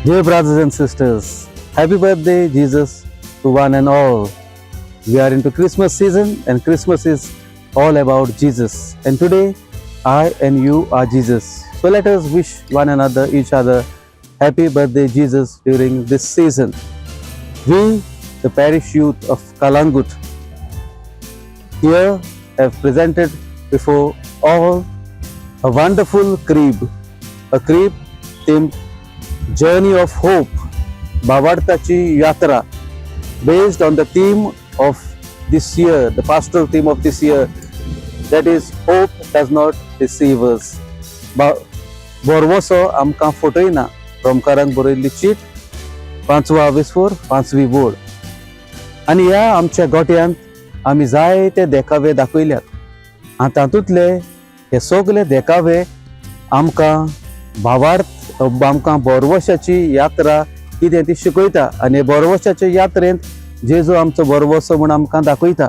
Dear brothers and sisters, happy birthday, Jesus, to one and all. We are into Christmas season, and Christmas is all about Jesus. And today, I and you are Jesus. So let us wish one another, each other, happy birthday, Jesus, during this season. We, the parish youth of Calangute, here have presented before all a wonderful a crib themed Journey of Hope, Bhavartachi Yatra, based on the theme of this year, the pastoral theme of this year, that is Hope Does Not Deceive Us. बोरवोसो आमकां फटयना रोमकारांक बरयल्ली cheat 5वा विस्फोर 5वी board. आनी ह्या आमच्या गोट्यांत आमी जायते देखावे दाखयल्यात. आनी तातूंतले हे सगळे देखावे आमकां भावार्थ आमकां बोरवोशाची यात्रा कितें ती शिकयता. आनी बोरवोशाचे यात्रेंत जेजू आमचो बोरवोसो म्हूण आमकां दाखयता.